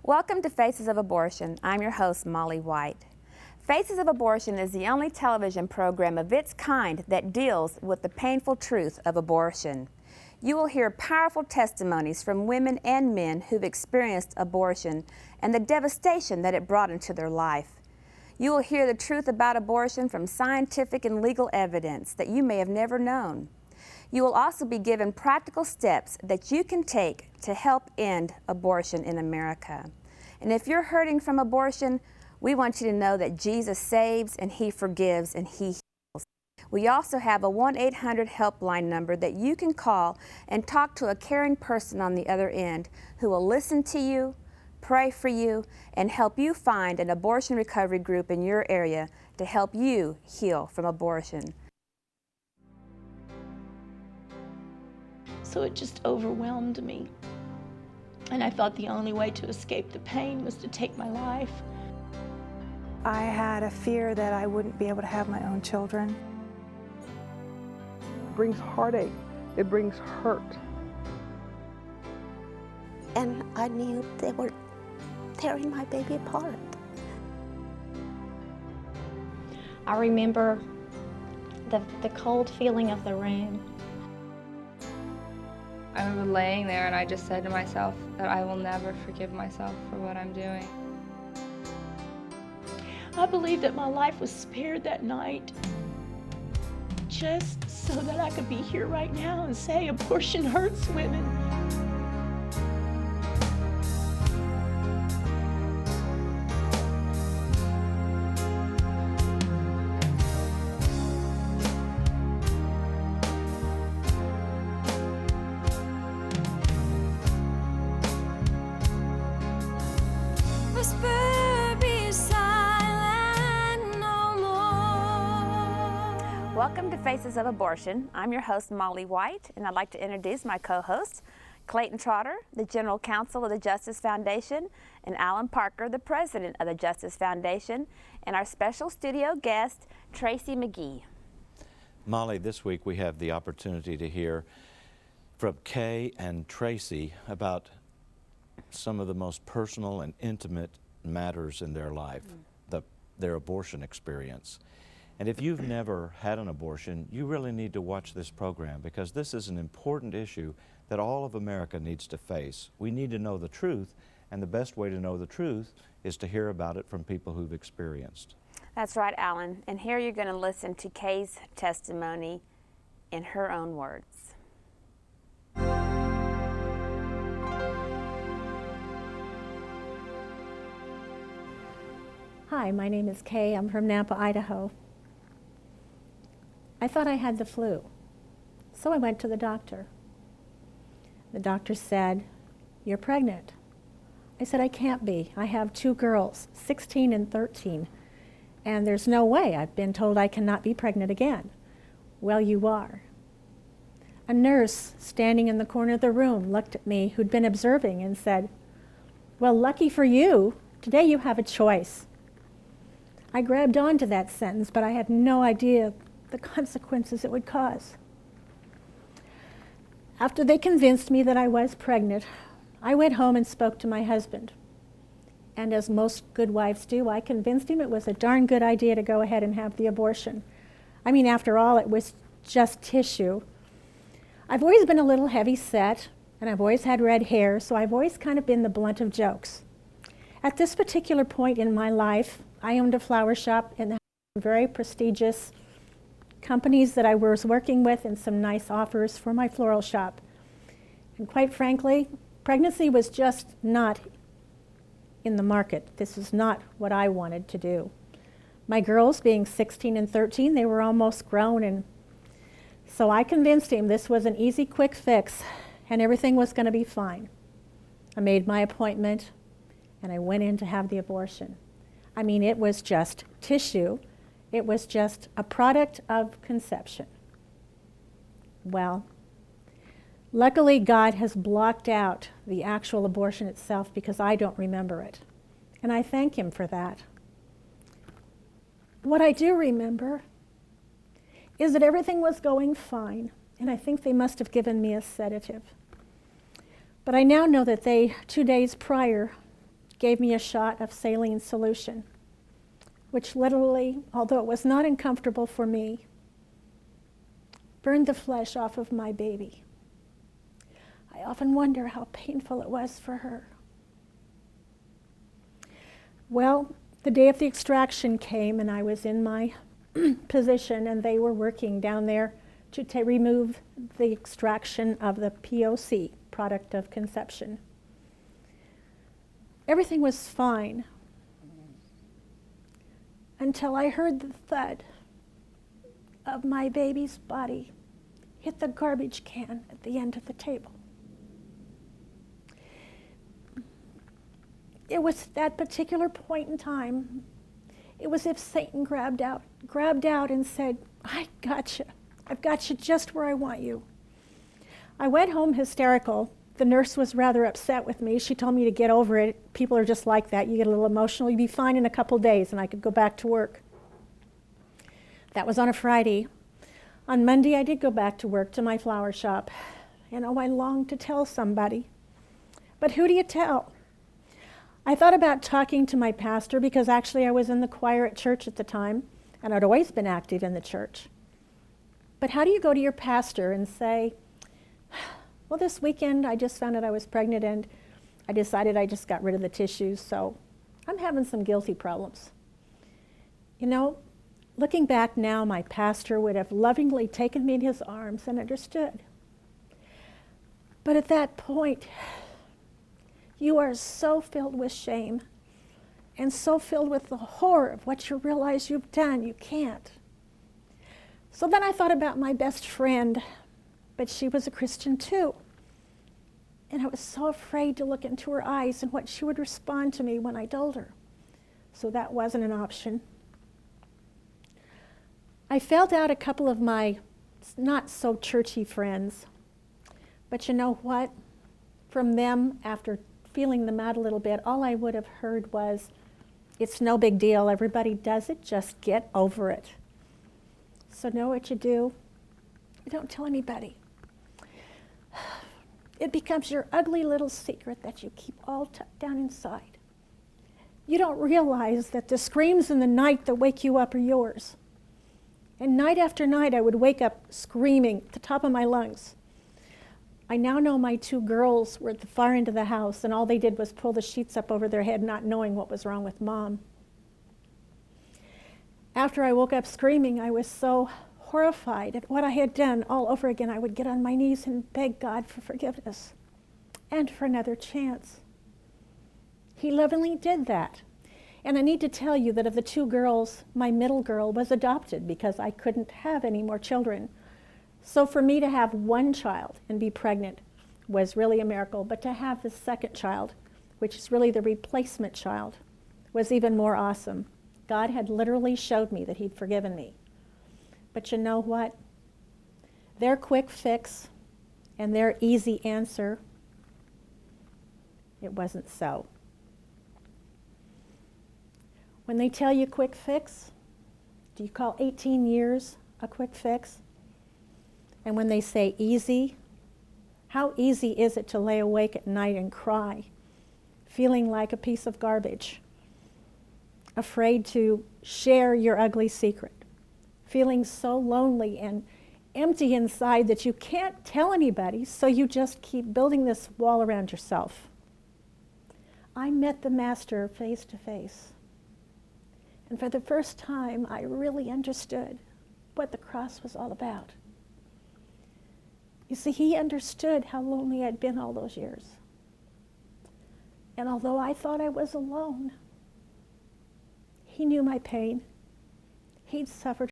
Welcome to Faces of Abortion. I'm your host, Molly White. Faces of Abortion is the only television program of its kind that deals with the painful truth of abortion. You will hear powerful testimonies from women and men who've experienced abortion and the devastation that it brought into their life. You will hear the truth about abortion from scientific and legal evidence that you may have never known. You will also be given practical steps that you can take to help end abortion in America. And if you're hurting from abortion, we want you to know that Jesus saves and He forgives and He heals. We also have a 1-800 helpline number that you can call and talk to a caring person on the other end who will listen to you, pray for you, and help you find an abortion recovery group in your area to help you heal from abortion. So it just overwhelmed me. And I thought the only way to escape the pain was to take my life. I had a fear that I wouldn't be able to have my own children. It brings heartache. It brings hurt. And I knew they were tearing my baby apart. I remember the cold feeling of the room. I remember laying there and I just said to myself that I will never forgive myself for what I'm doing. I believe that my life was spared that night just so that I could be here right now and say abortion hurts women. Welcome to Faces of Abortion. I'm your host, Molly White, and I'd like to introduce my co-host, Clayton Trotter, the General Counsel of the Justice Foundation, and Alan Parker, the President of the Justice Foundation, and our special studio guest, Tracy McGee. Molly, this week we have the opportunity to hear from Kay and Tracy about some of the most personal and intimate matters in their life, their abortion experience. And if you've never had an abortion, you really need to watch this program because this is an important issue that all of America needs to face. We need to know the truth, and the best way to know the truth is to hear about it from people who've experienced. That's right, Alan. And here you're going to listen to Kay's testimony in her own words. Hi, my name is Kay. I'm from Nampa, Idaho. I thought I had the flu, so I went to the doctor. The doctor said, "You're pregnant." I said, "I can't be. I have 2 girls, 16 and 13, and there's no way. I've been told I cannot be pregnant again." "Well, you are." A nurse standing in the corner of the room looked at me, who'd been observing, and said, "Well, lucky for you, today you have a choice." I grabbed onto that sentence, but I had no idea the consequences it would cause. After they convinced me that I was pregnant, I went home and spoke to my husband. And as most good wives do, I convinced him it was a darn good idea to go ahead and have the abortion. I mean, after all, it was just tissue. I've always been a little heavy set, and I've always had red hair, so I've always kind of been the blunt of jokes. At this particular point in my life, I owned a flower shop in the very prestigious companies that I was working with and some nice offers for my floral shop. And quite frankly, pregnancy was just not in the market. This is not what I wanted to do. My girls, being 16 and 13, they were almost grown, and so I convinced him this was an easy, quick fix and everything was going to be fine. I made my appointment and I went in to have the abortion. I mean, it was just tissue. It was just a product of conception. Well, luckily God has blocked out the actual abortion itself because I don't remember it. And I thank Him for that. What I do remember is that everything was going fine, and I think they must have given me a sedative. But I now know that 2 days prior, gave me a shot of saline solution, which literally, although it was not uncomfortable for me, burned the flesh off of my baby. I often wonder how painful it was for her. Well, the day of the extraction came, and I was in my position, and they were working down there to remove the extraction of the POC, product of conception. Everything was fine until I heard the thud of my baby's body hit the garbage can at the end of the table. It was that particular point in time, it was as if Satan grabbed out and said, I got you. I've got you just where I want you. I went home hysterical. The nurse was rather upset with me. She told me to get over it. People are just like that. You get a little emotional. You'll be fine in a couple days, and I could go back to work. That was on a Friday. On Monday, I did go back to work to my flower shop. And oh, I longed to tell somebody. But who do you tell? I thought about talking to my pastor because actually I was in the choir at church at the time, and I'd always been active in the church. But how do you go to your pastor and say, well, this weekend I just found out I was pregnant and I decided I just got rid of the tissues, so I'm having some guilty problems. You know, looking back now, my pastor would have lovingly taken me in his arms and understood. But at that point, you are so filled with shame and so filled with the horror of what you realize you've done, you can't. So then I thought about my best friend, but she was a Christian too. And I was so afraid to look into her eyes and what she would respond to me when I told her. So that wasn't an option. I felt out a couple of my not so churchy friends, but you know what? From them, after feeling them out a little bit, all I would have heard was, it's no big deal, everybody does it, just get over it. So know what you do? You don't tell anybody. It becomes your ugly little secret that you keep all tucked down inside. You don't realize that the screams in the night that wake you up are yours. And night after night I would wake up screaming at the top of my lungs. I now know my two girls were at the far end of the house, and all they did was pull the sheets up over their head, not knowing what was wrong with Mom. After I woke up screaming, I was so horrified at what I had done all over again. I would get on my knees and beg God for forgiveness and for another chance. He lovingly did that. And I need to tell you that of the two girls, my middle girl was adopted because I couldn't have any more children. So for me to have one child and be pregnant was really a miracle, but to have the second child, which is really the replacement child, was even more awesome. God had literally showed me that he'd forgiven me. But you know what? Their quick fix and their easy answer, it wasn't so. When they tell you quick fix, do you call 18 years a quick fix? And when they say easy, how easy is it to lay awake at night and cry, feeling like a piece of garbage, afraid to share your ugly secret, feeling so lonely and empty inside that you can't tell anybody, so you just keep building this wall around yourself. I met the Master face to face. And for the first time, I really understood what the cross was all about. You see, he understood how lonely I'd been all those years. And although I thought I was alone, he knew my pain. He'd suffered